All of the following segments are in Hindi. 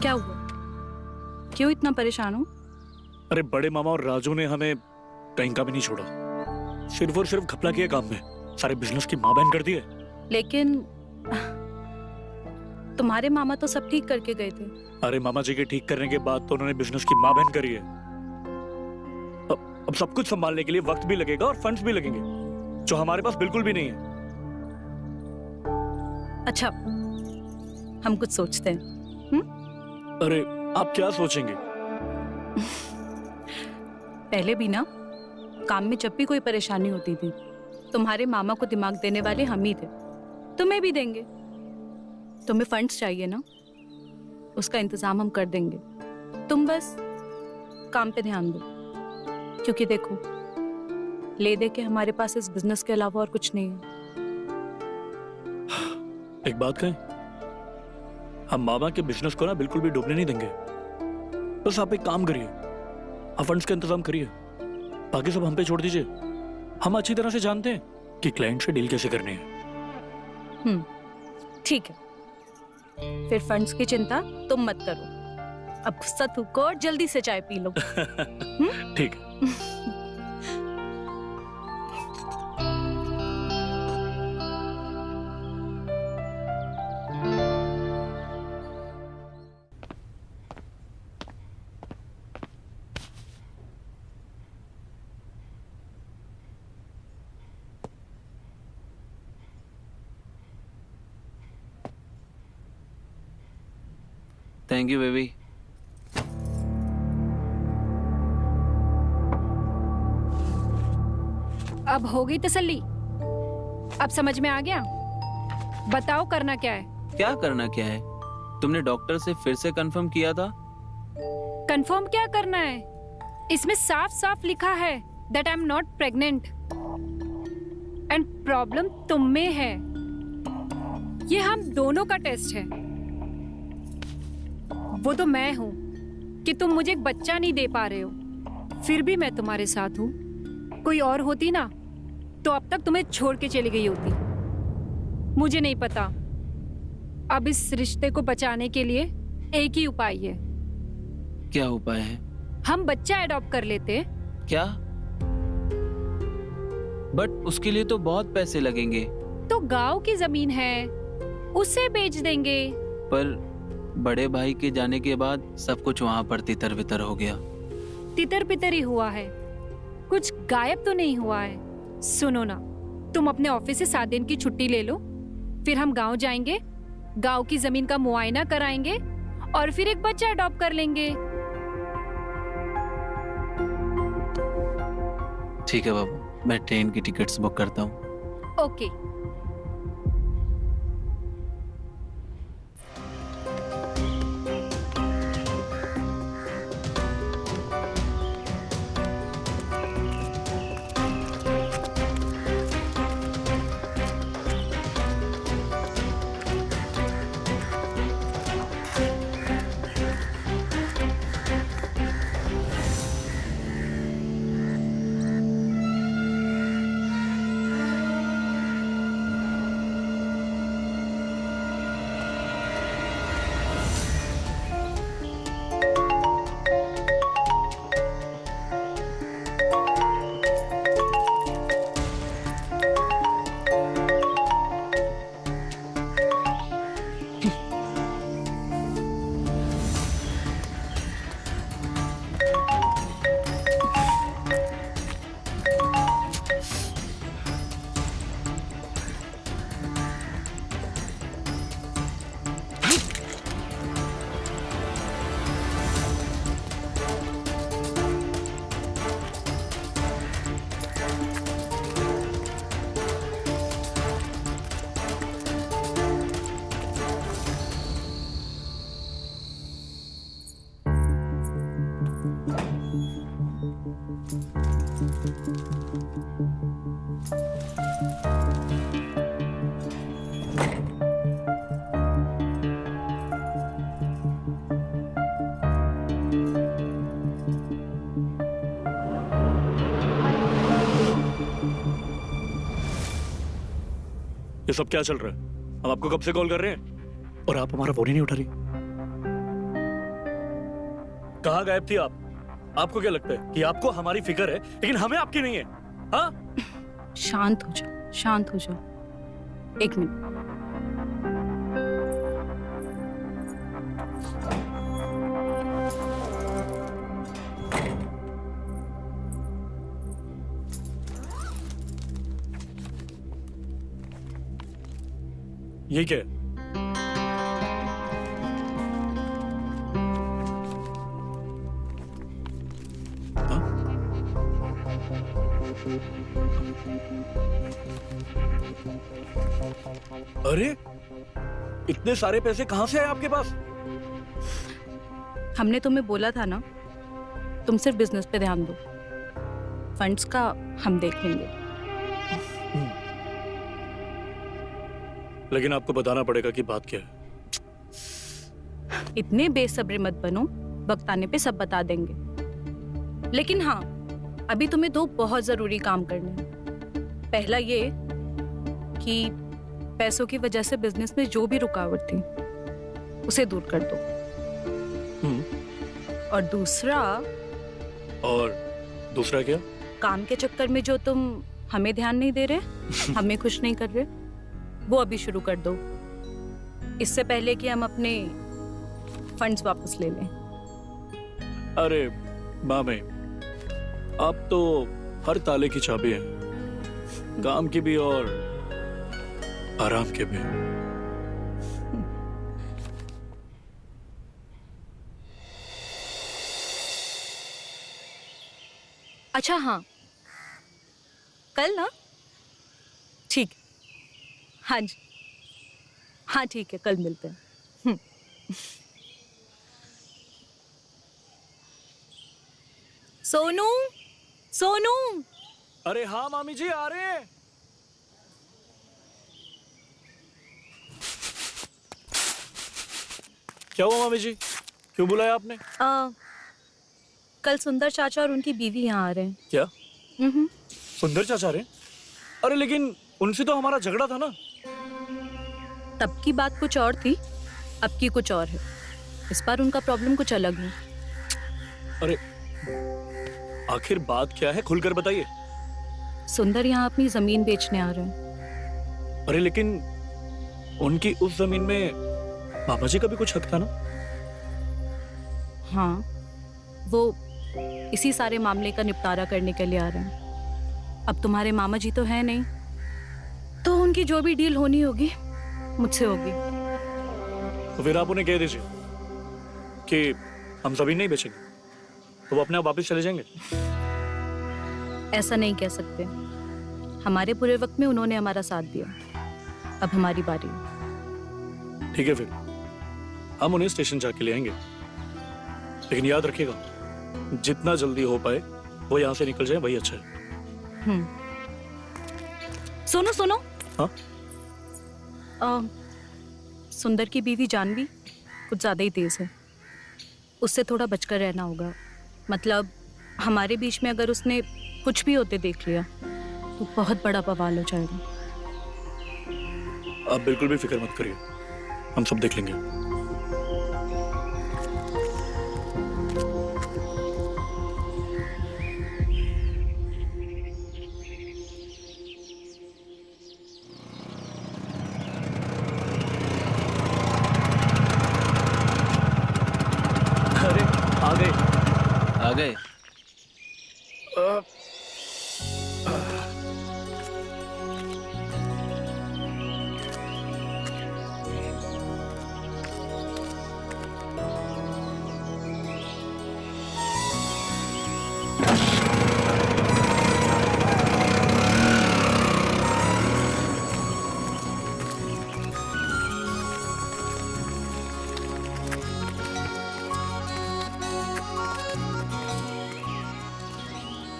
क्या हुआ? क्यों इतना परेशान हो? अरे बड़े मामा और राजू ने हमें कहीं का भी नहीं छोड़ा, सिर्फ और सिर्फ घपला किया काम में, सारे बिजनेस की माँ बहन कर दिए। लेकिन तुम्हारे मामा तो सब ठीक करके गए थे। अरे मामा जी के ठीक करने के बाद तो उन्होंने बिजनेस की माँ बहन करी है। अब सब कुछ संभालने के लिए वक्त भी लगेगा और फंड्स भी लगेंगे, जो हमारे पास बिल्कुल भी नहीं है। अच्छा, हम कुछ सोचते हैं। अरे आप क्या सोचेंगे? पहले भी ना काम में जब भी कोई परेशानी होती थी, तुम्हारे मामा को दिमाग देने वाले हम ही थे। तुम्हें भी देंगे। तुम्हें फंड्स चाहिए ना, उसका इंतजाम हम कर देंगे। तुम बस काम पे ध्यान दो, क्योंकि देखो ले दे के हमारे पास इस बिजनेस के अलावा और कुछ नहीं है। एक बात कहें, हम मामा के बिजनेस को ना बिल्कुल भी डूबने नहीं देंगे। बस आप एक काम करिए, आप फंड्स का इंतजाम करिए, बाकी सब हम पे छोड़ दीजिए। हम अच्छी तरह से जानते हैं कि क्लाइंट से डील कैसे करनी है। ठीक है, फिर फंड्स की चिंता तुम मत करो। अब गुस्सा थूको और जल्दी से चाय पी लो। ठीक है। Thank you baby. अब हो गई तसल्ली? अब समझ में आ गया? बताओ करना क्या है? क्या करना क्या है? तुमने डॉक्टर से फिर से कंफर्म किया था? कंफर्म क्या करना है? इसमें साफ साफ लिखा है that I am not pregnant and problem तुम में है। ये हम दोनों का टेस्ट है। वो तो मैं हूं कि तुम मुझे एक बच्चा नहीं दे पा रहे हो, फिर भी मैं तुम्हारे साथ हूं। कोई और होती ना तो अब तक तुम्हें छोड़ के चली गई होती। मुझे नहीं पता। अब इस रिश्ते को बचाने के लिए एक ही उपाय है। क्या उपाय है? हम बच्चा अडॉप्ट कर लेते। क्या? बट उसके लिए तो बहुत पैसे लगेंगे। तो गांव की जमीन है, उसे बेच देंगे। पर बड़े भाई के जाने के बाद सब कुछ वहां पर तितर बितर हो गया। तितर बितर ही हुआ है, कुछ गायब तो नहीं हुआ है। सुनो ना, तुम अपने ऑफिस से 7 दिन की छुट्टी ले लो, फिर हम गांव जाएंगे, गांव की जमीन का मुआयना कराएंगे और फिर एक बच्चा अडॉप्ट कर लेंगे। ठीक है बाबू, मैं ट्रेन की टिकट्स बुक करता हूँ। ओके। ये सब क्या चल रहा है? हम आपको कब से कॉल कर रहे हैं और आप हमारा फोन ही नहीं उठा रही। कहाँ गायब थी आप? आपको क्या लगता है कि आपको हमारी फिक्र है लेकिन हमें आपकी नहीं है? हाँ, शांत हो जाओ, शांत हो जाओ। एक मिनट। ये क्या है? हाँ? अरे इतने सारे पैसे कहां से आए आपके पास? हमने तुम्हें बोला था ना, तुम सिर्फ बिजनेस पे ध्यान दो, फंड्स का हम देख लेंगे। लेकिन आपको बताना पड़ेगा कि बात क्या है। इतने बेसब्र मत बनो, वक्त आने पे सब बता देंगे। लेकिन हाँ, अभी तुम्हें दो बहुत जरूरी काम करने हैं। पहला ये कि पैसों की वजह से बिजनेस में जो भी रुकावट थी उसे दूर कर दो। और दूसरा क्या? काम के चक्कर में जो तुम हमें ध्यान नहीं दे रहे, हमें खुश नहीं कर रहे, वो अभी शुरू कर दो, इससे पहले कि हम अपने फंड्स वापस ले लें। अरे मामे, आप तो हर ताले की चाबी हैं, काम की भी और आराम के भी। अच्छा हाँ, कल ना? ठीक, हाँ जी, हाँ ठीक है, कल मिलते हैं। सोनू, सोनू। अरे हाँ मामी जी, आ रहे हैं। क्या हुआ मामी जी, क्यों बुलाया आपने? कल सुंदर चाचा और उनकी बीवी यहाँ आ रहे हैं। क्या? सुंदर चाचा रहे? अरे लेकिन उनसे तो हमारा झगड़ा था ना। तब की बात कुछ और थी, अब की कुछ और है। इस बार उनका प्रॉब्लम कुछ अलग है। अरे आखिर बात क्या है, खुलकर बताइए। सुंदर यहाँ अपनी जमीन बेचने आ रहे हैं। अरे लेकिन उनकी उस जमीन में पापा जी का भी कुछ हक था ना? हाँ, वो इसी सारे मामले का निपटारा करने के लिए आ रहे हैं। अब तुम्हारे मामा जी तो है नहीं, तो उनकी जो भी डील होनी होगी मुझसे होगी। तो फिर आप उन्हें कह दीजिए कि हम जमीन नहीं बेचेंगे, तो वो अपने आप वापस चले जाएंगे। ऐसा नहीं कह सकते, हमारे बुरे वक्त में उन्होंने हमारा साथ दिया, अब हमारी बारी है। ठीक है, फिर हम उन्हें स्टेशन जाके ले आएंगे। लेकिन याद रखिएगा, जितना जल्दी हो पाए वो यहाँ से निकल जाए, वही अच्छा है। सुनो सुनो। हाँ? सुंदर की बीवी जानवी कुछ ज्यादा ही तेज है, उससे थोड़ा बचकर रहना होगा। मतलब हमारे बीच में अगर उसने कुछ भी होते देख लिया तो बहुत बड़ा बवाल हो जाएगा। आप बिल्कुल भी फिक्र मत करिए, हम सब देख लेंगे। आ गए।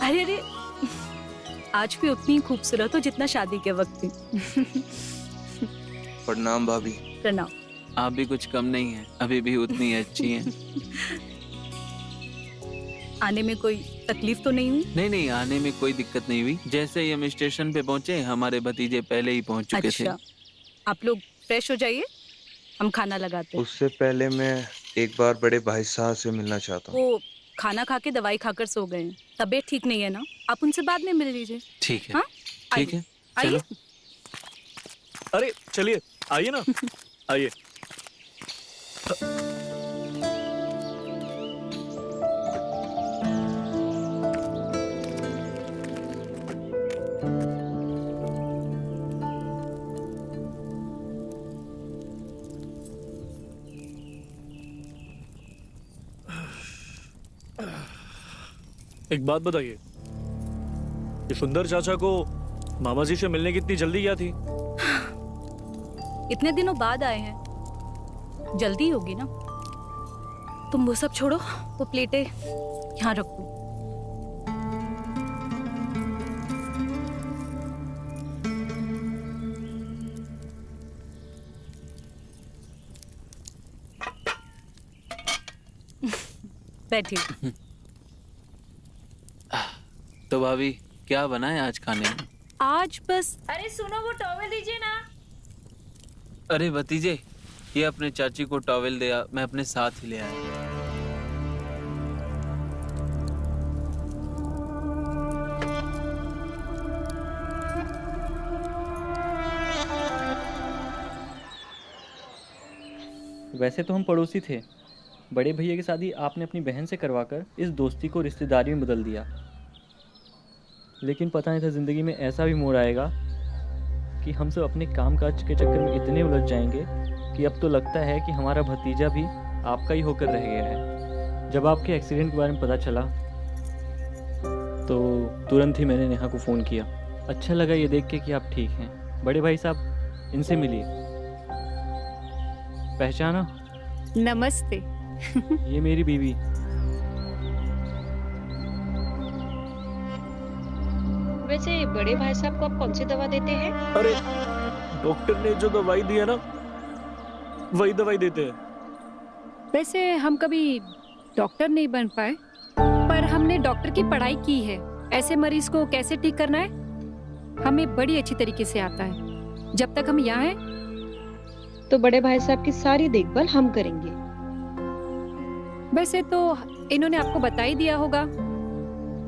अरे अरे, आज भी उतनी खूबसूरत हो जितना शादी के वक्त थी। प्रणाम भाभी। प्रणाम। आप भी कुछ कम नहीं है, अभी भी उतनी अच्छी हैं। आने में कोई तकलीफ तो नहीं हुई? नहीं नहीं, आने में कोई दिक्कत नहीं हुई। जैसे ही हम स्टेशन पे पहुंचे, हमारे भतीजे पहले ही पहुंच चुके थे। आप लोग फ्रेश हो जाइए, हम खाना लगाते हैं। उससे पहले मैं एक बार बड़े भाई साहब से मिलना चाहता हूँ। वो खाना खा के दवाई खाकर सो गए हैं, तबीयत ठीक नहीं है ना, आप उनसे बाद में मिल लीजिए। ठीक है। हाँ ठीक है, आइए। चलो। अरे चलिए, आइए ना, आइए। एक बात बताइए, ये सुंदर चाचा को मामा जी से मिलने की इतनी जल्दी क्या थी? इतने दिनों बाद आए हैं, जल्दी होगी ना। तुम वो सब छोड़ो, वो प्लेटें यहाँ रखो। बैठिए। तो भाभी क्या बना है आज खाने में? आज बस अरे सुनो, वो टॉवेल दीजिए ना। अरे भतीजे, ये अपने चाची को टॉवेल दिया, मैं अपने साथ ही ले आया। वैसे तो हम पड़ोसी थे, बड़े भैया की शादी आपने अपनी बहन से करवाकर इस दोस्ती को रिश्तेदारी में बदल दिया। लेकिन पता नहीं था ज़िंदगी में ऐसा भी मोड़ आएगा कि हम सब अपने काम काज के चक्कर में इतने उलझ जाएंगे कि अब तो लगता है कि हमारा भतीजा भी आपका ही होकर रह गया है। जब आपके एक्सीडेंट के बारे में पता चला तो तुरंत ही मैंने नेहा को फ़ोन किया। अच्छा लगा ये देख के कि आप ठीक हैं। बड़े भाई साहब, इनसे मिलिए। पहचाना? नमस्ते। ये मेरी बीवी। वैसे बड़े भाई साहब को आप कौन सी दवा देते हैं? अरे डॉक्टर ने जो दवाई दी है ना, वही दवाई देते हैं। वैसे हम कभी डॉक्टर नहीं बन पाए, पर हमने डॉक्टर की पढ़ाई की है। ऐसे मरीज को कैसे ठीक करना है हमें बड़ी अच्छी तरीके से आता है। जब तक हम यहाँ हैं तो बड़े भाई साहब की सारी देखभाल हम करेंगे। वैसे तो इन्होंने आपको बता ही दिया होगा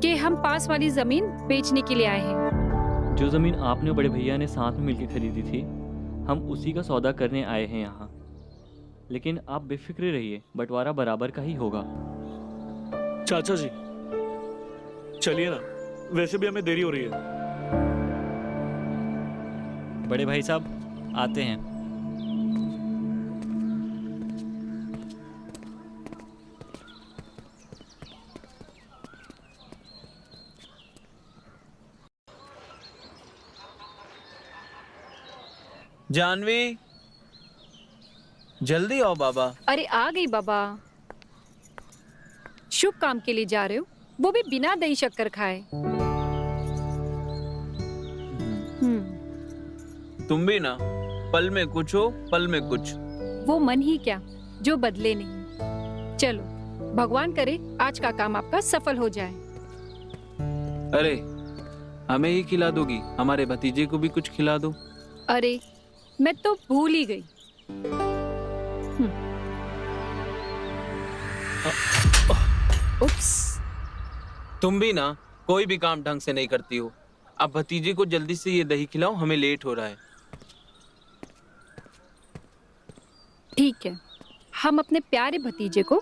कि हम पास वाली जमीन बेचने के लिए आए हैं। जो ज़मीन आपने बड़े भैया ने साथ में मिलकर खरीदी थी, हम उसी का सौदा करने आए हैं यहाँ। लेकिन आप बेफिक्र रहिए, बंटवारा बराबर का ही होगा। चाचा जी चलिए ना, वैसे भी हमें देरी हो रही है। बड़े भाई साहब आते हैं। जानवी, जल्दी आओ बाबा। अरे आ गई बाबा। शुभ काम के लिए जा रहे हो, वो भी बिना दही शक्कर खाए। तुम भी ना, पल में कुछ हो पल में कुछ। वो मन ही क्या जो बदले नहीं। चलो, भगवान करे आज का काम आपका सफल हो जाए। अरे हमें ही खिला दोगी? हमारे भतीजे को भी कुछ खिला दो। अरे मैं तो भूल ही गई। उप्स। तुम भी ना कोई भी काम ढंग से नहीं करती हो। अब भतीजे को जल्दी से ये दही खिलाओ, हमें लेट हो रहा है। ठीक है, हम अपने प्यारे भतीजे को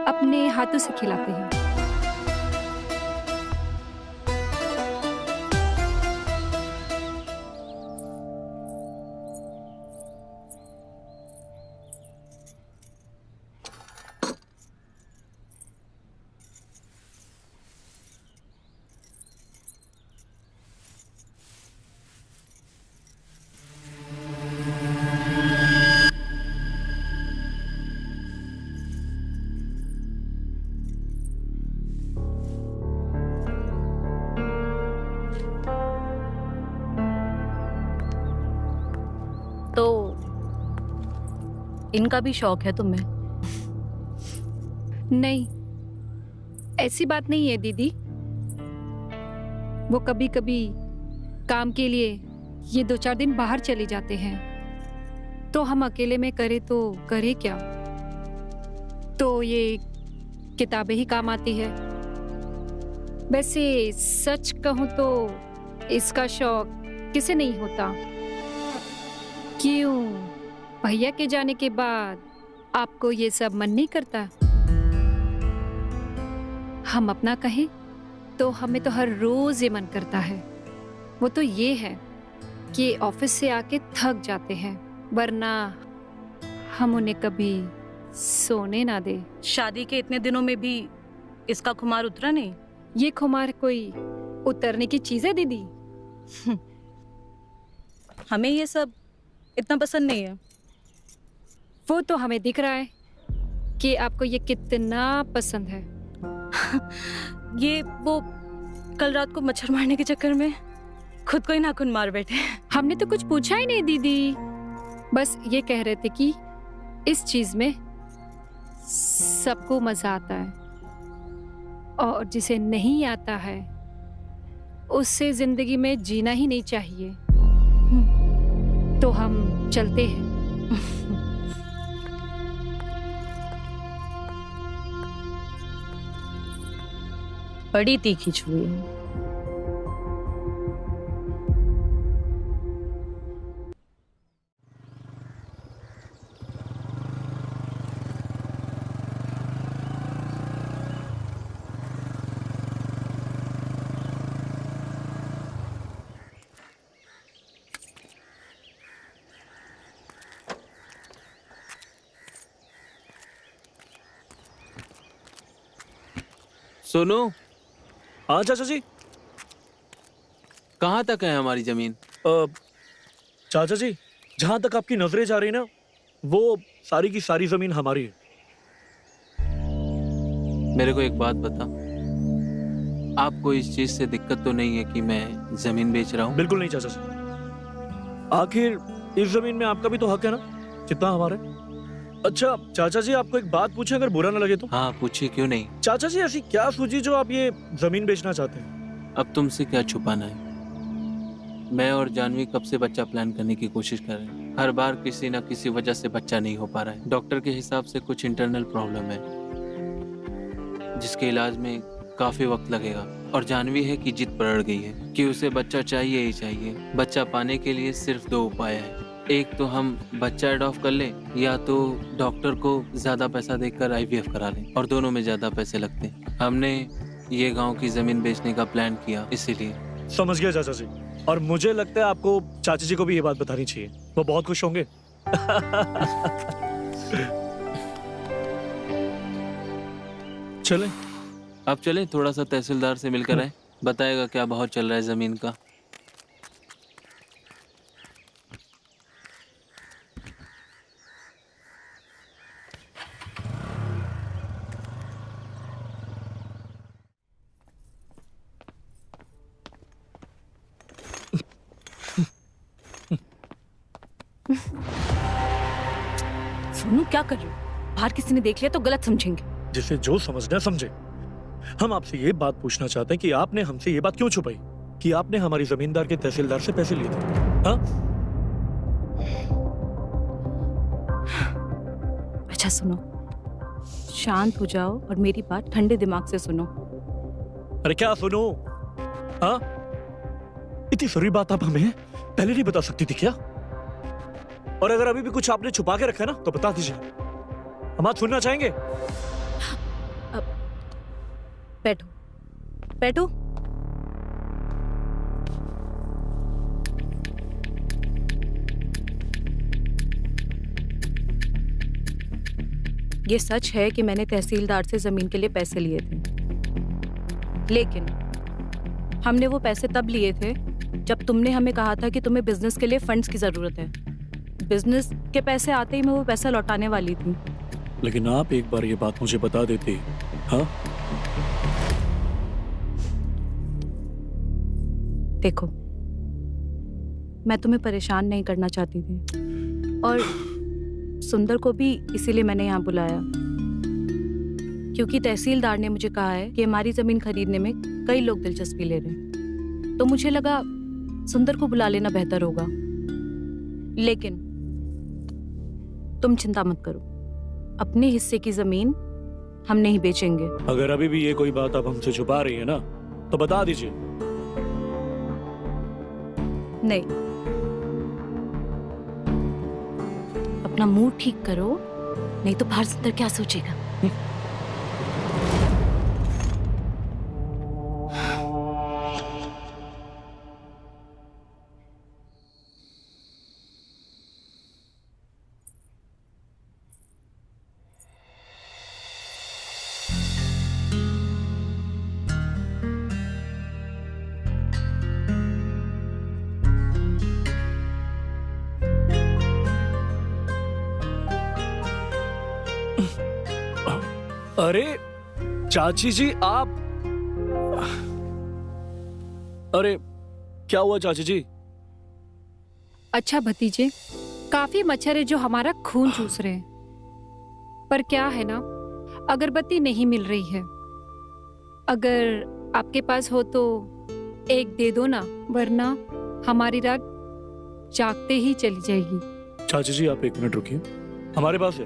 अपने हाथों से खिलाते हैं। तो इनका भी शौक है तुम्हें? नहीं, ऐसी बात नहीं है दीदी। वो कभी कभी काम के लिए ये 2-4 दिन बाहर चले जाते हैं, तो हम अकेले में करे तो करे क्या। तो ये किताबें ही काम आती है। वैसे सच कहूं तो इसका शौक किसे नहीं होता। क्यों, भैया के जाने के बाद आपको ये सब मन नहीं करता? हम अपना कहें तो हमें तो हर रोज ये मन करता है। वो तो ये है कि ऑफिस से आके थक जाते हैं, वरना हम उन्हें कभी सोने ना दे। शादी के इतने दिनों में भी इसका खुमार उतरा नहीं? ये खुमार कोई उतरने की चीज है दीदी? हमें ये सब इतना पसंद नहीं है। वो तो हमें दिख रहा है कि आपको ये कितना पसंद है। ये वो कल रात को मच्छर मारने के चक्कर में खुद को ही नाखून मार बैठे। हमने तो कुछ पूछा ही नहीं दीदी, बस ये कह रहे थे कि इस चीज में सबको मजा आता है और जिसे नहीं आता है उससे जिंदगी में जीना ही नहीं चाहिए। तो हम चलते हैं। बड़ी तीखी छुरी है। सोनू, हाँ चाचा जी। कहाँ तक है हमारी जमीन? चाचा जी, जहां तक आपकी नजरें जा रही ना, वो सारी की सारी जमीन हमारी है। मेरे को एक बात बता, आपको इस चीज से दिक्कत तो नहीं है कि मैं जमीन बेच रहा हूँ? बिल्कुल नहीं चाचा जी। आखिर इस जमीन में आपका भी तो हक है ना, जितना हमारा है। अच्छा चाचा जी, आपको एक बात पूछे, अगर बुरा ना लगे तो? हाँ पूछिए, क्यों नहीं। चाचा जी, ऐसी क्या सूझी जो आप ये जमीन बेचना चाहते हैं? अब तुमसे क्या छुपाना है, मैं और जानवी कब से बच्चा प्लान करने की कोशिश कर रहे हैं। हर बार किसी न किसी वजह से बच्चा नहीं हो पा रहा है। डॉक्टर के हिसाब से कुछ इंटरनल प्रॉब्लम है जिसके इलाज में काफी वक्त लगेगा। और जानवी है कि जिद पड़ गई है कि उसे बच्चा चाहिए ही चाहिए। बच्चा पाने के लिए सिर्फ 2 उपाय है, एक तो हम बच्चा एडॉप्ट कर लें, या तो डॉक्टर को ज्यादा पैसा देकर IVF करा लें, और दोनों में ज्यादा पैसे लगते हैं। हमने ये गांव की जमीन बेचने का प्लान किया, इसीलिए। समझ गया चाचा जी, और मुझे लगता है आपको चाचा जी को भी ये बात बतानी चाहिए, वो बहुत खुश होंगे। चलें? अब चलें, थोड़ा सा तहसीलदार से मिलकर आए, बताएगा क्या भाव चल रहा है जमीन का। सोनू, क्या कर रहे हो? बाहर किसी ने देख लिया तो गलत समझेंगे। जिसे जो समझना समझे। हम आपसे ये बात पूछना चाहते हैं कि आपने हमसे ये बात क्यों छुपाई कि आपने हमारी जमींदार के तहसीलदार से पैसे लिए थे? हाँ? अच्छा सुनो, शांत हो जाओ और मेरी बात ठंडे दिमाग से सुनो। अरे क्या सुनो? हाँ? इतनी सारी बात आप हमें पहले नहीं बता सकती थी क्या? और अगर अभी भी कुछ आपने छुपा के रखा है ना, तो बता दीजिए, हम आज सुनना चाहेंगे। बैठो बैठो। ये सच है कि मैंने तहसीलदार से जमीन के लिए पैसे लिए थे, लेकिन हमने वो पैसे तब लिए थे जब तुमने हमें कहा था कि तुम्हें बिजनेस के लिए फंड्स की जरूरत है। बिजनेस के पैसे आते ही मैं वो पैसा लौटाने वाली थी। लेकिन आप एक बार ये बात मुझे बता देते। हाँ? देखो, मैं तुम्हें परेशान नहीं करना चाहती थी, और सुंदर को भी इसीलिए मैंने यहाँ बुलाया, क्योंकि तहसीलदार ने मुझे कहा है कि हमारी जमीन खरीदने में कई लोग दिलचस्पी ले रहे हैं। तो मुझे लगा सुंदर को बुला लेना बेहतर होगा। लेकिन तुम चिंता मत करो, अपने हिस्से की जमीन हम नहीं बेचेंगे। अगर अभी भी ये कोई बात आप हमसे छुपा रही है ना, तो बता दीजिए। नहीं, अपना मूड ठीक करो, नहीं तो बाहर सुंदर क्या सोचेगा। अरे चाची जी आप, अरे क्या हुआ चाची जी? अच्छा भतीजे, काफी मच्छर है जो हमारा खून चूस रहे हैं। पर क्या है ना, अगरबत्ती नहीं मिल रही है। अगर आपके पास हो तो एक दे दो ना, वरना हमारी रात जागते ही चली जाएगी। चाची जी आप 1 मिनट रुकिए, हमारे पास है,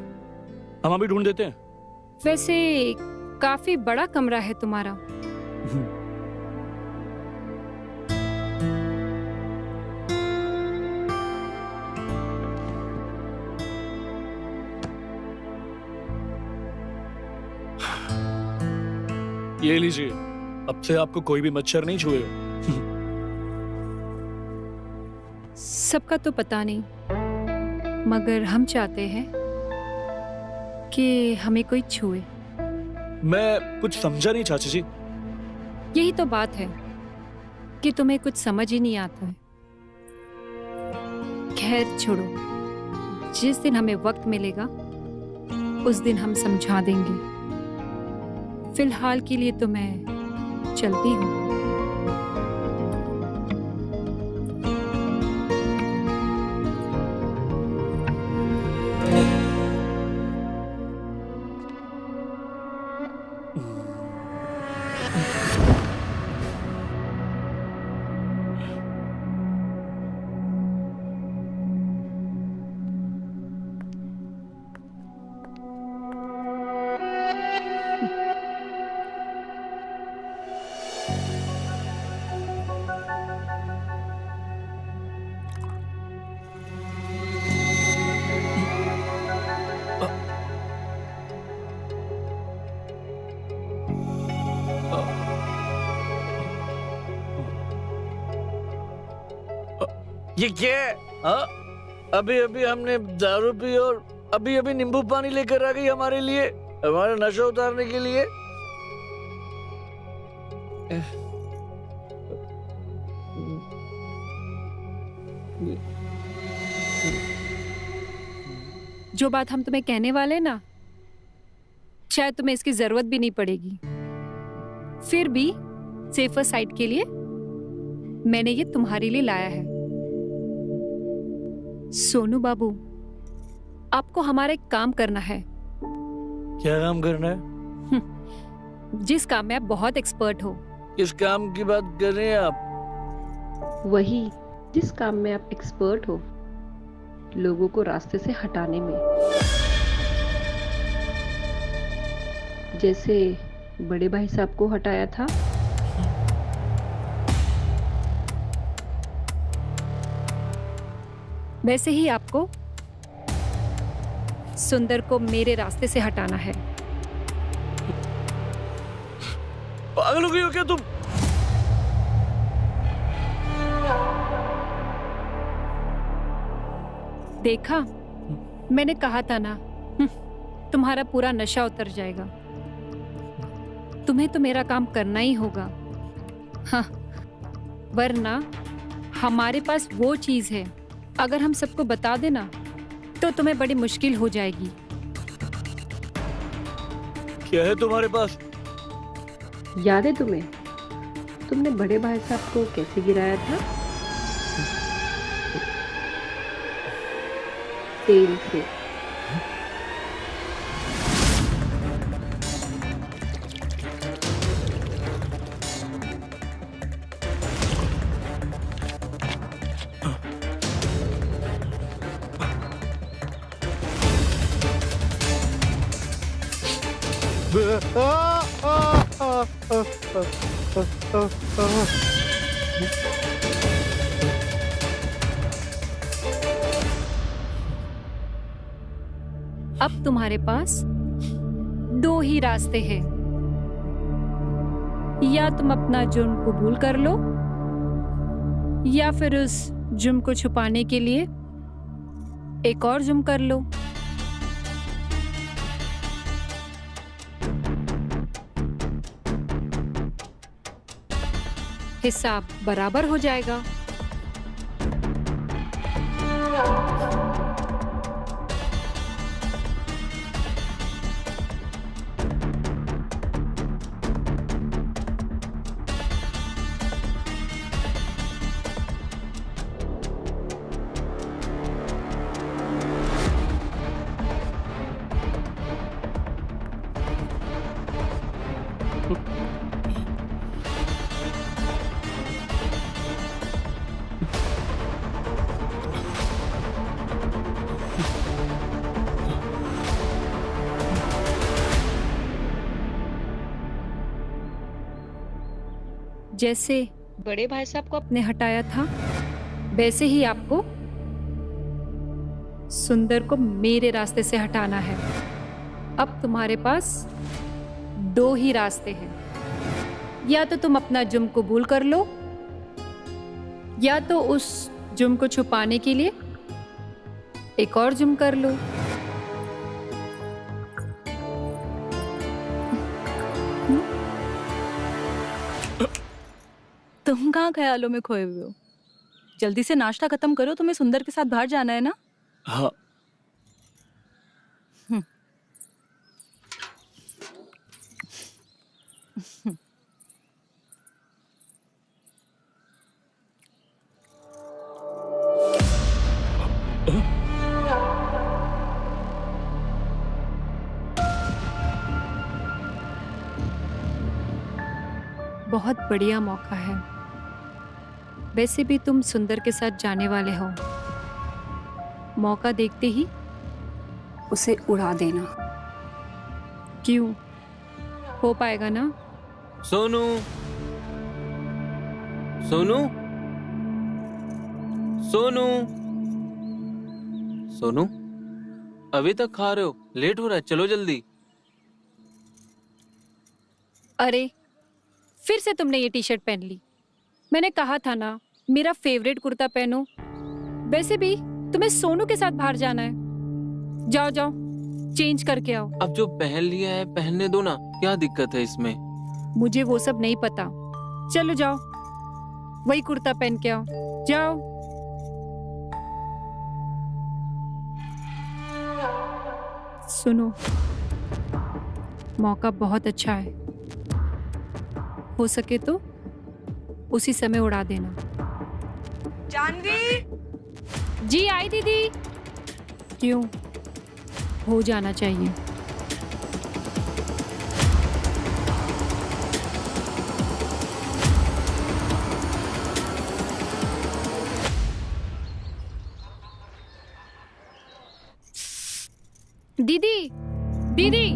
हम अभी ढूंढ देते हैं। वैसे काफी बड़ा कमरा है तुम्हारा। ये लीजिए, अब से आपको कोई भी मच्छर नहीं छुएगा। सबका तो पता नहीं, मगर हम चाहते हैं कि हमें कोई छुए। मैं कुछ समझा नहीं चाची जी। यही तो बात है कि तुम्हें कुछ समझ ही नहीं आता है। खैर छोड़ो, जिस दिन हमें वक्त मिलेगा उस दिन हम समझा देंगे। फिलहाल के लिए तो मैं चलती हूँ। ये क्या है? अभी अभी हमने दारू पी और अभी अभी नींबू पानी लेकर आ गई हमारे लिए, हमारा नशा उतारने के लिए। जो बात हम तुम्हें कहने वाले ना, शायद तुम्हें इसकी जरूरत भी नहीं पड़ेगी। फिर भी सेफर साइड के लिए मैंने ये तुम्हारे लिए लाया है। सोनू बाबू, आपको हमारा एक काम करना है। क्या काम करना है? जिस काम में आप बहुत एक्सपर्ट हो। किस काम की बात कर रहे हैं आप? वही जिस काम में आप एक्सपर्ट हो, लोगों को रास्ते से हटाने में। जैसे बड़े भाई साहब को हटाया था। वैसे ही आपको सुंदर को मेरे रास्ते से हटाना है। पागल हो गई हो क्या तुम? देखा, मैंने कहा था ना, तुम्हारा पूरा नशा उतर जाएगा। तुम्हें तो मेरा काम करना ही होगा। हाँ, वरना हमारे पास वो चीज है, अगर हम सबको बता देना तो तुम्हें बड़ी मुश्किल हो जाएगी। क्या है तुम्हारे पास? याद है तुम्हें, तुमने बड़े भाई साहब को कैसे गिराया था? तेल से। अब तुम्हारे पास दो ही रास्ते हैं। या तुम अपना जुर्म कबूल कर लो, या फिर उस जुर्म को छुपाने के लिए एक और जुर्म कर लो। हिसाब बराबर हो जाएगा। जैसे बड़े भाई साहब को आपने हटाया था, वैसे ही आपको सुंदर को मेरे रास्ते से हटाना है। अब तुम्हारे पास दो ही रास्ते हैं। या तो तुम अपना जुर्म कबूल कर लो, या तो उस जुर्म को छुपाने के लिए एक और जुर्म कर लो। तुम कहाँ ख्यालों में खोए हुए हो? जल्दी से नाश्ता खत्म करो, तुम्हें सुंदर के साथ बाहर जाना है ना? हाँ। बहुत बढ़िया मौका है। वैसे भी तुम सुंदर के साथ जाने वाले हो। मौका देखते ही उसे उड़ा देना। क्यों? हो पाएगा ना? सोनू, सोनू, सोनू, सोनू, अभी तक खा रहे हो? लेट हो रहा है, चलो जल्दी। अरे फिर से तुमने ये टी शर्ट पहन ली। मैंने कहा था ना मेरा फेवरेट कुर्ता पहनो। वैसे भी तुम्हें सोनू के साथ बाहर जाना है। जाओ जाओ चेंज करके आओ। अब जो पहन लिया है पहनने दो ना, क्या दिक्कत है इसमें? मुझे वो सब नहीं पता। चलो जाओ, वही कुर्ता पहन के आओ। जाओ। सुनो, मौका बहुत अच्छा है। हो सके तो उसी समय उड़ा देना। जानवी! जी आई दीदी। क्यों? हो जाना चाहिए। दीदी, दीदी।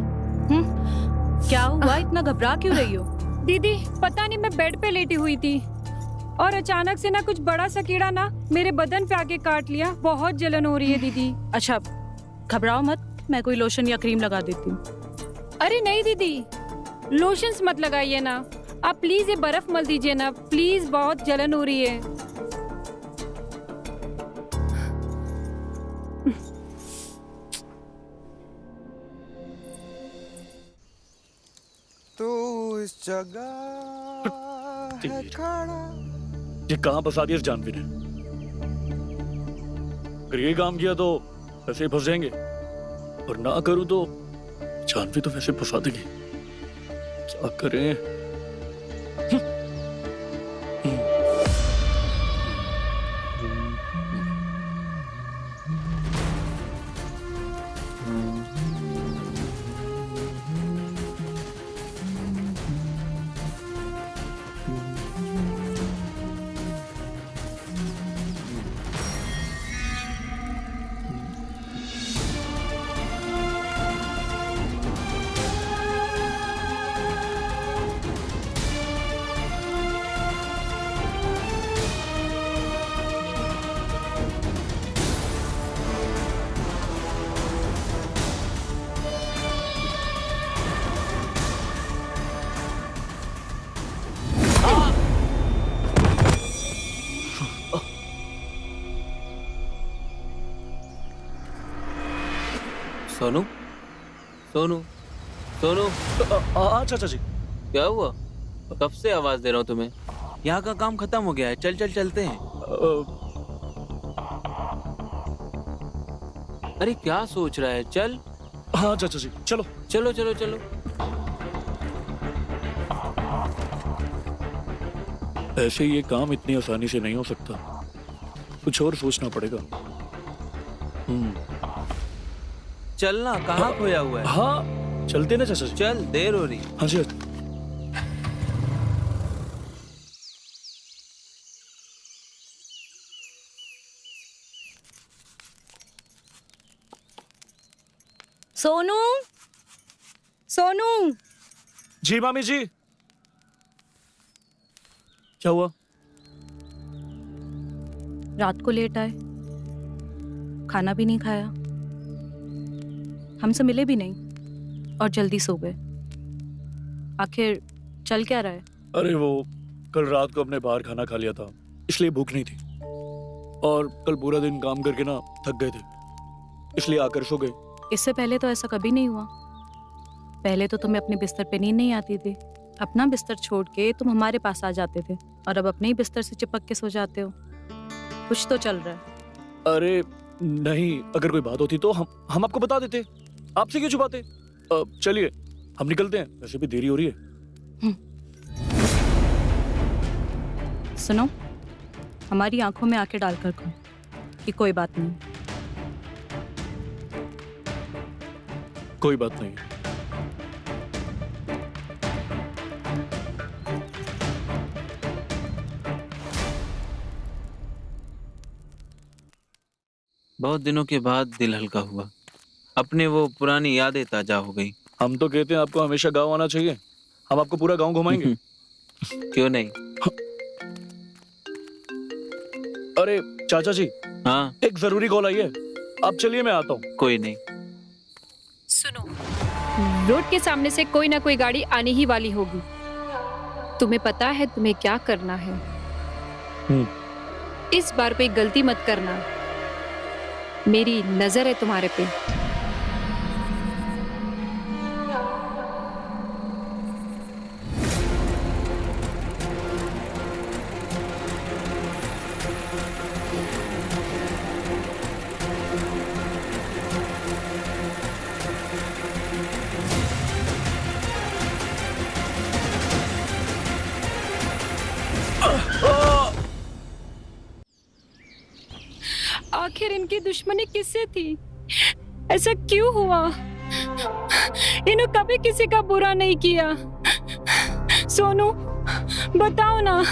क्या हुआ? इतना घबरा क्यों रही हो? दीदी पता नहीं, मैं बेड पे लेटी हुई थी और अचानक से ना कुछ बड़ा सा कीड़ा ना मेरे बदन पे आके काट लिया। बहुत जलन हो रही है दीदी। अच्छा घबराओ मत, मैं कोई लोशन या क्रीम लगा देती हूँ। अरे नहीं दीदी, लोशंस मत लगाइए ना आप, प्लीज ये बर्फ मल दीजिए ना प्लीज, बहुत जलन हो रही है। तो इस जगह है खड़ा। ये कहाँ फंसा दिया इस जानवी ने? अगर ये काम किया तो वैसे ही फंस जाएंगे, और ना करूं तो जानवी तो वैसे फंसा देगी। क्या करें? सोनू सोनू सोनू, चाचा जी। क्या हुआ? कब से आवाज दे रहा हूँ तुम्हें। यहाँ का काम खत्म हो गया है, चल चल चलते हैं। अरे क्या सोच रहा है, चल। हाँ चाचा जी, चलो चलो चलो चलो। ऐसे ये काम इतनी आसानी से नहीं हो सकता, कुछ और सोचना पड़ेगा। चलना, कहाँ खोया हुआ है? हाँ चलते ना चाचा जी। चल, देर हो रही। हाँ जी। सोनू, सोनू। जी मामी जी। क्या हुआ? रात को लेट आए, खाना भी नहीं खाया, हमसे मिले भी नहीं और जल्दी सो गए। आखिर चल क्या रहा है? अरे वो कल रात को अपने बाहर खाना खा लिया था, इसलिए भूख नहीं थी, और कल पूरा दिन काम करके ना थक गए थे, इसलिए आकर सो गए। इससे पहले तो ऐसा कभी नहीं हुआ। पहले तो तुम्हें अपने बिस्तर पे नींद नहीं आती थी, अपना बिस्तर छोड़ के तुम हमारे पास आ जाते थे, और अब अपने ही बिस्तर से चिपक के सो जाते हो। कुछ तो चल रहा है। अरे नहीं, अगर कोई बात होती तो हम आपको बता देते, आपसे क्यों छुपाते। चलिए हम निकलते हैं, वैसे भी देरी हो रही है। सुनो, हमारी आंखों में आंखें डालकर कहो कि कोई बात नहीं। कोई बात नहीं। बहुत दिनों के बाद दिल हल्का हुआ, अपने वो पुरानी यादें ताजा हो गई। हम तो कहते हैं आपको हमेशा गांव आना चाहिए, हम आपको पूरा गांव घुमाएंगे। क्यों नहीं। अरे चाचा जी। हाँ, एक जरूरी कॉल आई है, आप चलिए मैं आता हूँ। कोई नहीं। सुनो, रोड के सामने से कोई ना कोई गाड़ी आने ही वाली होगी। तुम्हें पता है तुम्हें क्या करना है। इस बार कोई गलती मत करना, मेरी नजर है तुम्हारे पे। आखिर इनकी दुश्मनी किससे थी? ऐसा क्यों हुआ? इन्होंने कभी किसी का बुरा नहीं किया। सोनू, बताओ ना,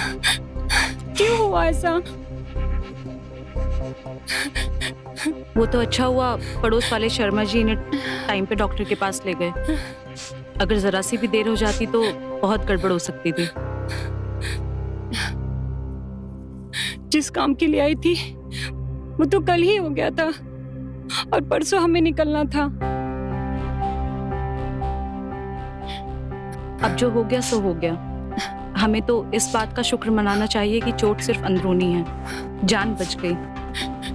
क्यों हुआ ऐसा? वो तो अच्छा हुआ पड़ोस वाले शर्मा जी ने टाइम पे डॉक्टर के पास ले गए, अगर जरा सी भी देर हो जाती तो बहुत गड़बड़ हो सकती थी। जिस काम के लिए आई थी वो तो कल ही हो गया था, और परसों हमें निकलना था। अब जो हो गया सो हो गया। हमें तो इस बात का शुक्र मनाना चाहिए कि चोट सिर्फ अंदरूनी है, जान बच गई।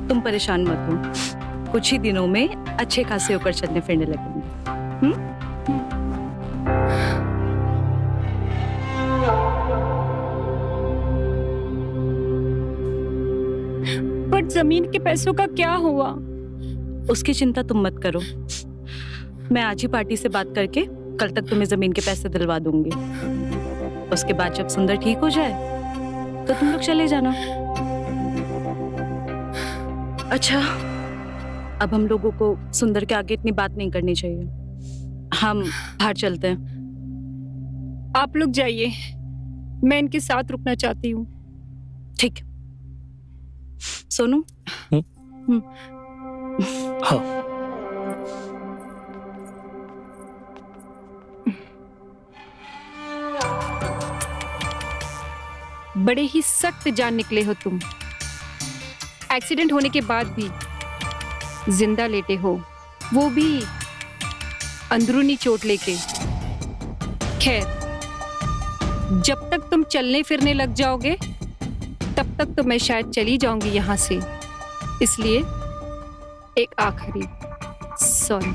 तुम परेशान मत हो, कुछ ही दिनों में अच्छे खासे होकर चलने फिरने लगेंगे। पर जमीन के पैसों का क्या हुआ? उसकी चिंता तुम मत करो, मैं आज ही पार्टी से बात करके कल तक तुम्हें जमीन के पैसे दिलवा दूंगी। उसके बाद जब सुंदर ठीक हो जाए तो तुम लोग चले जाना। अच्छा, अब हम लोगों को सुंदर के आगे इतनी बात नहीं करनी चाहिए, हम बाहर चलते हैं। आप लोग जाइए, मैं इनके साथ रुकना चाहती हूँ। ठीक है सोनू। हाँ। बड़े ही सख्त जान निकले हो तुम। एक्सीडेंट होने के बाद भी जिंदा लेटे हो, वो भी अंदरूनी चोट लेके। खैर, जब तक तुम चलने फिरने लग जाओगे तब तक तो मैं शायद चली जाऊंगी यहाँ से। इसलिए एक आखिरी सॉरी।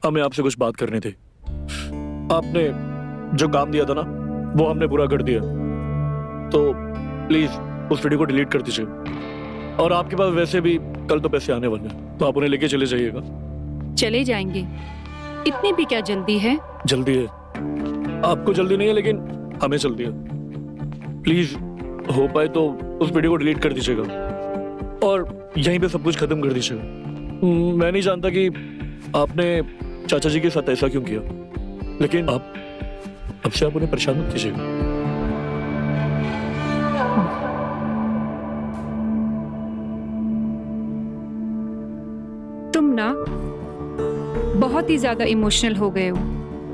हमें आपसे कुछ बात करनी थी। आपने जो काम दिया था ना, वो हमने पूरा कर दिया, तो प्लीज उस वीडियो को डिलीट कर दीजिए। और आपके पास वैसे भी कल तो पैसे आने वाले हैं, तो आप उन्हें लेके चले जाइएगा। चले जाएंगे? इतनी भी क्या जल्दी है? जल्दी है, आपको जल्दी नहीं है लेकिन हमें जल्दी है। प्लीज हो पाए तो उस वीडियो को डिलीट कर दीजिएगा और यहीं पे सब कुछ खत्म कर दीजिएगा। मैं नहीं जानता कि आपने चाचा जी के साथ ऐसा क्यों किया, लेकिन अब से आप उन्हें परेशान मत कीजिएगा। तुम ना बहुत ही ज्यादा इमोशनल हो गए हो,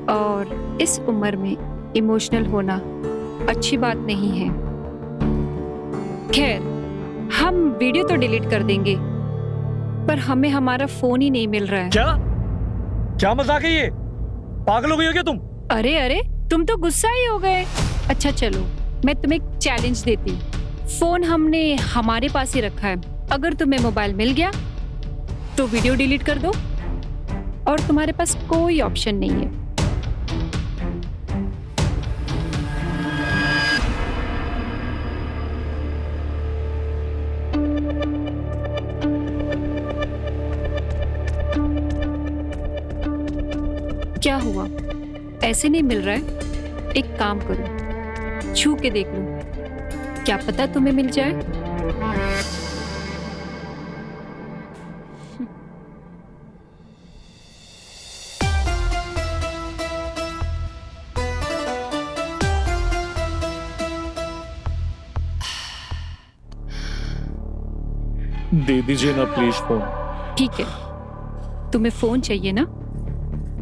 और इस उम्र में इमोशनल होना अच्छी बात नहीं है। खैर, हम वीडियो तो डिलीट कर देंगे, पर हमें हमारा फोन ही नहीं मिल रहा है। क्या मजाक है ये? पागल हो गई हो क्या तुम? अरे अरे, तुम तो गुस्सा ही हो गए। अच्छा चलो, मैं तुम्हें एक चैलेंज देती हूँ। फोन हमने हमारे पास ही रखा है, अगर तुम्हें मोबाइल मिल गया तो वीडियो डिलीट कर दो, और तुम्हारे पास कोई ऑप्शन नहीं है। क्या हुआ, ऐसे नहीं मिल रहा है? एक काम करो, छू के देख लो, क्या पता तुम्हें मिल जाए। दे दीजिए ना प्लीज फोन। ठीक है, तुम्हें फोन चाहिए ना,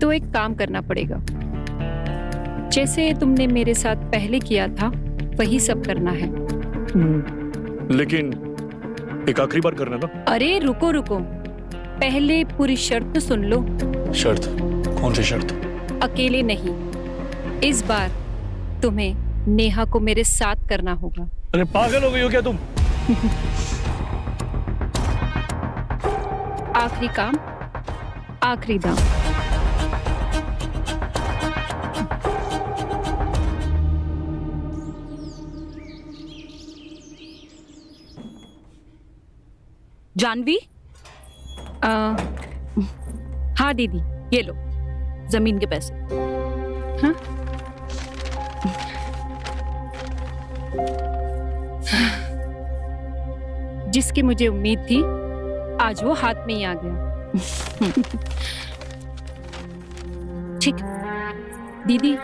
तो एक काम करना पड़ेगा। जैसे तुमने मेरे साथ पहले किया था, वही सब करना है। लेकिन एक आखिरी बार करना ना। अरे रुको रुको, पहले पूरी शर्त तो सुन लो। शर्त? कौन सी शर्त? अकेले नहीं, इस बार तुम्हें नेहा को मेरे साथ करना होगा। अरे पागल हो गई हो क्या तुम? आखिरी काम, आखिरी दाम। जानवी? हाँ दीदी, ये लो जमीन के पैसे। हाँ? जिसकी मुझे उम्मीद थी, आज वो हाथ में ही आ गया। ठीक दीदी,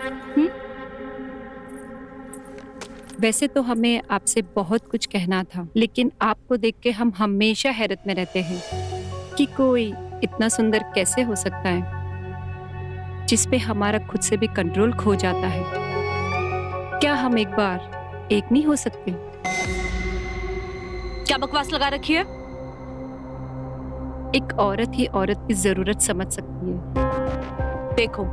वैसे तो हमें आपसे बहुत कुछ कहना था, लेकिन आपको देख के हम हमेशा हैरत में रहते हैं कि कोई इतना सुंदर कैसे हो सकता है, जिसपे हमारा खुद से भी कंट्रोल खो जाता है। क्या हम एक बार एक नहीं हो सकते? क्या बकवास लगा रखी है? एक औरत ही औरत की जरूरत समझ सकती है। देखो,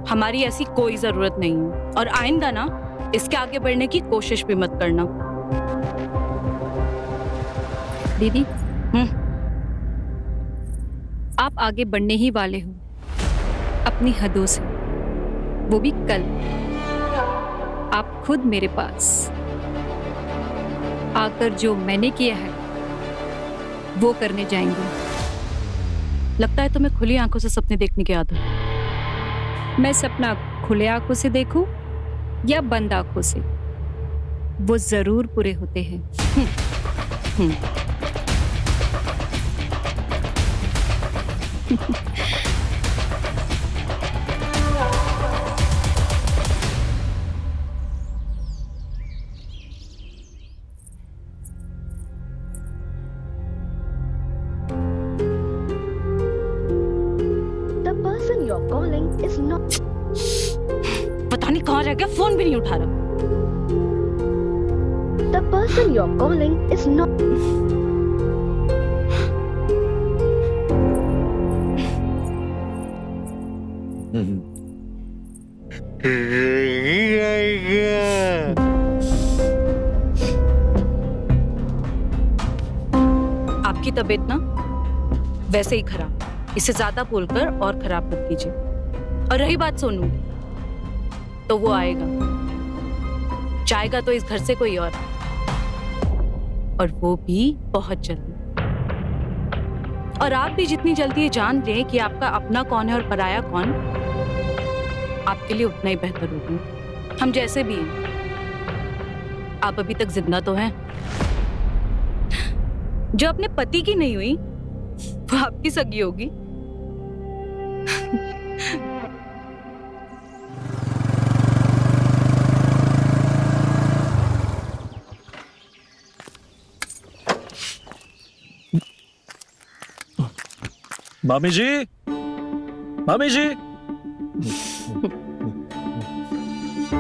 हमारी ऐसी कोई जरूरत नहीं है, और आइंदा ना इसके आगे बढ़ने की कोशिश भी मत करना। दीदी, आप आगे बढ़ने ही वाले हो, अपनी हदों से, वो भी कल। आप खुद मेरे पास आकर जो मैंने किया है वो करने जाएंगे। लगता है तुम्हें खुली आंखों से सपने देखने की आदत है। मैं सपना खुले आंखों से देखूं या बंद आंखों से, वो जरूर पूरे होते हैं। The person you're calling is not. पता नहीं कहाँ रह गया, फोन भी नहीं उठा रहा। The person you're calling is not. आपकी तबीयत ना वैसे ही खराब, इससे ज्यादा बोलकर और खराब मत कीजिए। और रही बात सोनू, तो वो आएगा, जाएगा तो इस घर से कोई और वो भी बहुत जल्दी। और आप भी जितनी जल्दी ये जान लें कि आपका अपना कौन है और पराया कौन, आपके लिए उतना ही बेहतर होगा। हम जैसे भी हैं, आप अभी तक जिंदा तो हैं। जो अपने पति की नहीं हुई वो आपकी सगी होगी। मामी जी, मामी जी।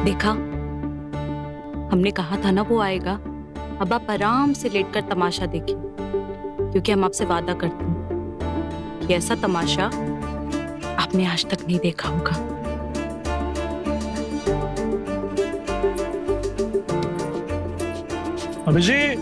देखा, हमने कहा था ना वो आएगा। अब आप आराम से लेटकर तमाशा देखिए, क्योंकि हम आपसे वादा करते हैं कि ऐसा तमाशा आपने आज तक नहीं देखा होगा। मामी जी।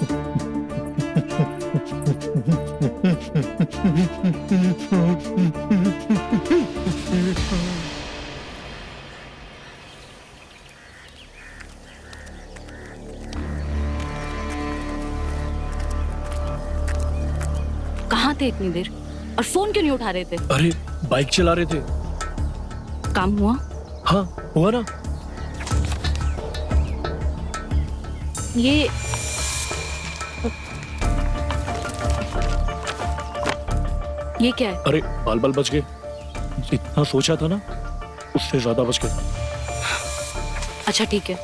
कहाँ थे इतनी देर और फोन क्यों नहीं उठा रहे थे? अरे बाइक चला रहे थे। काम हुआ? हाँ हुआ ना। ये क्या है? अरे बाल बाल बच गए। जितना सोचा था ना उससे ज्यादा बच गए। अच्छा ठीक है,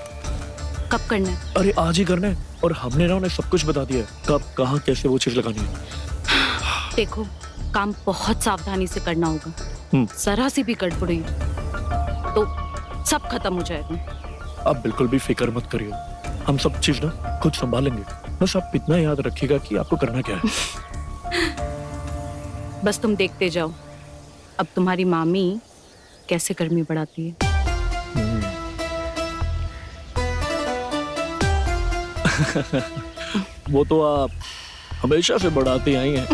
कब करना है? अरे आज ही करना है। और हमने ना उन्हें सब कुछ बता दिया है, कब कहाँ कैसे वो चीज लगानी है। देखो, काम बहुत सावधानी से करना होगा। जरा सी भी गड़बड़ हुई तो सब खत्म हो जाएगा। आप बिल्कुल भी फिक्र मत करिए, हम सब चीज ना खुद संभालेंगे। बस आप इतना याद रखिएगा कि आपको करना क्या है। बस तुम देखते जाओ अब तुम्हारी मामी कैसे गर्मी बढ़ाती है। वो तो आप हमेशा से बढ़ाती आई हैं।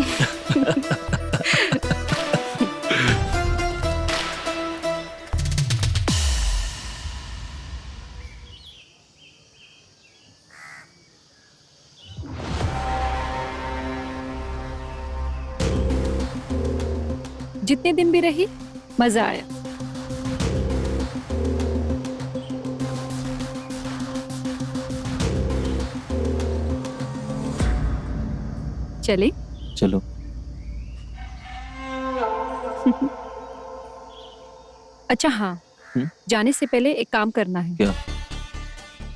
जितने दिन भी रही मजा आया। चले? चलो। अच्छा हाँ, जाने से पहले एक काम करना है। क्या?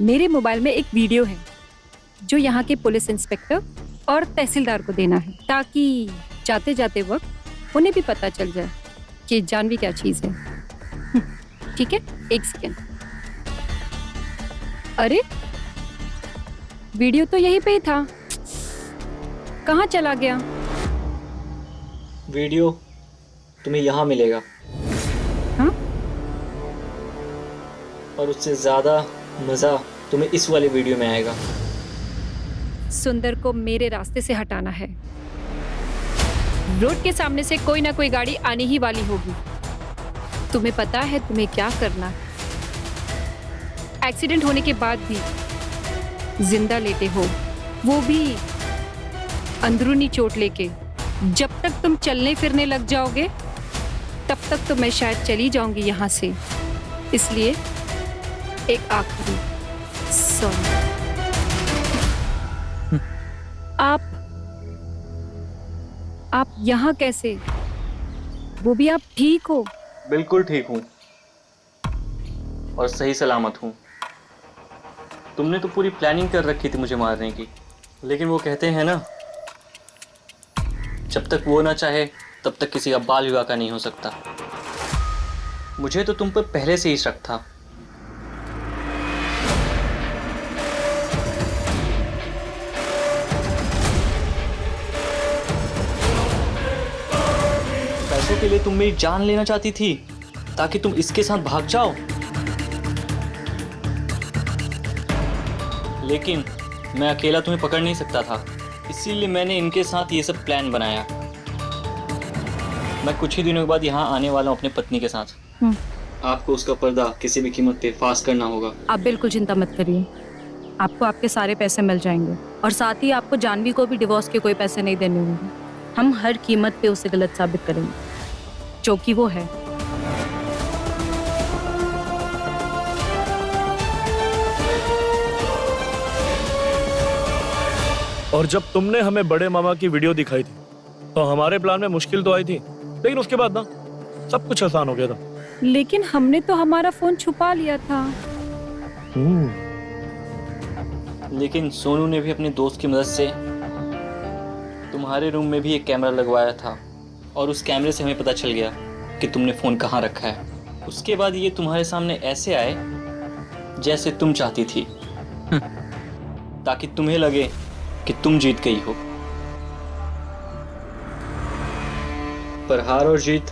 मेरे मोबाइल में एक वीडियो है जो यहाँ के पुलिस इंस्पेक्टर और तहसीलदार को देना है, ताकि जाते जाते वक्त उन्हें भी पता चल जाए कि जानवी क्या चीज है। ठीक है, एक सेकेंड। अरे वीडियो तो यहीं पे ही था, कहाँ चला गया? वीडियो तुम्हें यहाँ मिलेगा। हाँ? और उससे ज्यादा मजा तुम्हें इस वाले वीडियो में आएगा। सुंदर को मेरे रास्ते से हटाना है। रोड के सामने से कोई ना कोई गाड़ी आने ही वाली होगी। तुम्हें पता है तुम्हें क्या करना है। एक्सीडेंट होने के बाद भी जिंदा लेटे हो, वो भी अंदरूनी चोट लेके। जब तक तुम चलने फिरने लग जाओगे तब तक तो मैं शायद चली जाऊंगी यहाँ से। इसलिए एक आखिरी सॉरी। आप यहाँ कैसे? वो भी आप ठीक हो? बिल्कुल ठीक हूँ और सही सलामत हूँ। तुमने तो पूरी प्लानिंग कर रखी थी मुझे मारने की, लेकिन वो कहते हैं ना, जब तक वो ना चाहे तब तक किसी का बाल विवाह का नहीं हो सकता। मुझे तो तुम पर पहले से ही शक था। पैसों के लिए तुम मेरी जान लेना चाहती थी ताकि तुम इसके साथ भाग जाओ। लेकिन मैं अकेला तुम्हें पकड़ नहीं सकता था, इसीलिए मैंने इनके साथ ये सब प्लान बनाया। मैं कुछ ही दिनों के बाद यहाँ आने वाला हूँ अपनी पत्नी के साथ। आपको उसका पर्दा किसी भी कीमत पे फास्ट करना होगा। आप बिल्कुल चिंता मत करिए, आपको आपके सारे पैसे मिल जाएंगे और साथ ही आपको जानवी को भी डिवोर्स के कोई पैसे नहीं देने होंगे। हम हर कीमत पे उसे गलत साबित करेंगे, जो कि वो है। और जब तुमने हमें बड़े मामा की वीडियो दिखाई थी तो हमारे प्लान में मुश्किल तो आई थी, लेकिन उसके बाद ना सब कुछ आसान हो गया था। लेकिन हमने तो हमारा फोन छुपा लिया था। लेकिन सोनू ने भी अपने दोस्त की मदद से तुम्हारे रूम में भी एक कैमरा लगवाया था और उस कैमरे से हमें पता चल गया कि तुमने फ़ोन कहाँ रखा है। उसके बाद ये तुम्हारे सामने ऐसे आए जैसे तुम चाहती थी, ताकि तुम्हें लगे कि तुम जीत गई हो। पर हार और जीत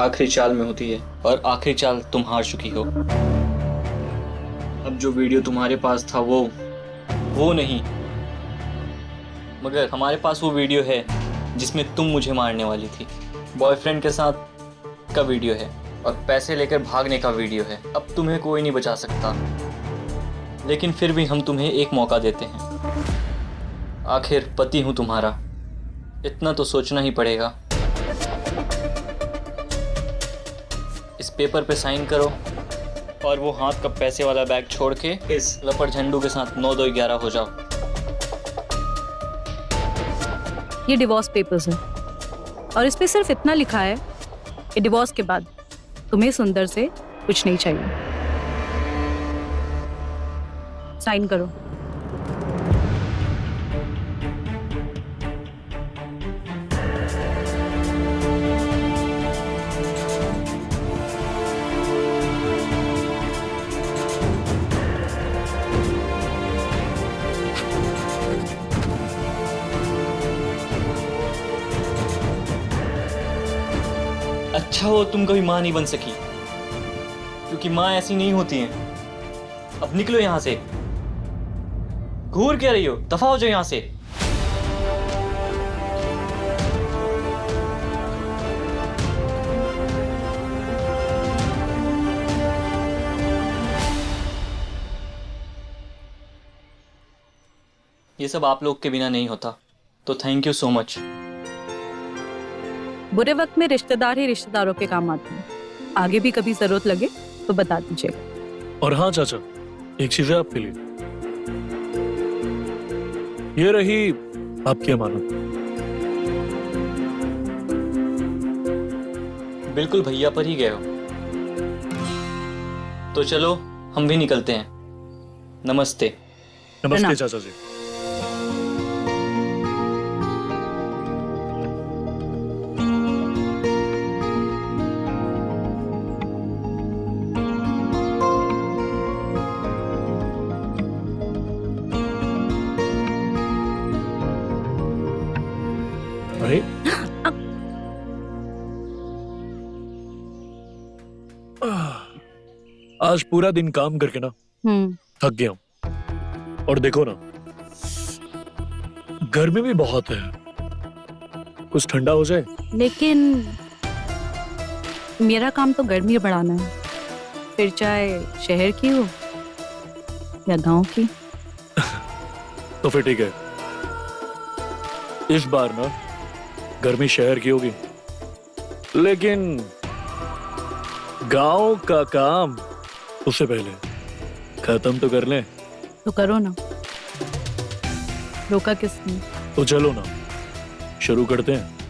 आखिरी चाल में होती है, और आखिरी चाल तुम हार चुकी हो। अब जो वीडियो तुम्हारे पास था वो नहीं, मगर हमारे पास वो वीडियो है जिसमें तुम मुझे मारने वाली थी। बॉयफ्रेंड के साथ का वीडियो है और पैसे लेकर भागने का वीडियो है। अब तुम्हें कोई नहीं बचा सकता, लेकिन फिर भी हम तुम्हें एक मौका देते हैं। आखिर पति हूं तुम्हारा, इतना तो सोचना ही पड़ेगा। इस पेपर पे साइन करो और वो हाथ का पैसे वाला बैग छोड़ के इस लपड़ झंडू के साथ 9-2-11 हो जाओ। ये डिवोर्स पेपर्स है और इस पे सिर्फ इतना लिखा है कि डिवोर्स के बाद तुम्हें सुंदर से कुछ नहीं चाहिए। साइन करो। अच्छा हो तुम कभी माँ नहीं बन सकी, क्योंकि माँ ऐसी नहीं होती हैं। अब निकलो यहाँ से। घूर क्या रही हो? दफा हो जाओ यहाँ से। ये सब आप लोग के बिना नहीं होता, तो थैंक यू सो मच। बुरे वक्त में रिश्तेदार ही रिश्तेदारों के काम आते हैं। आगे भी कभी जरूरत लगे तो बता दीजिएगा। और हाँ चाचा, एक चीज है आपके लिए, ये रही आपकी अमानत। बिल्कुल भैया पर ही गए हो। तो चलो हम भी निकलते हैं। नमस्ते। नमस्ते चाचा जी। अरे आज पूरा दिन काम करके ना थक गया हूं, और देखो ना गर्मी भी बहुत है, कुछ ठंडा हो जाए। लेकिन मेरा काम तो गर्मी बढ़ाना है, फिर चाहे शहर की हो या गांव की। तो फिर ठीक है, इस बार ना गर्मी शहर की होगी, लेकिन गांव का काम उससे पहले खत्म तो कर लें। तो करो ना, रोका किसने? तो चलो ना शुरू करते हैं।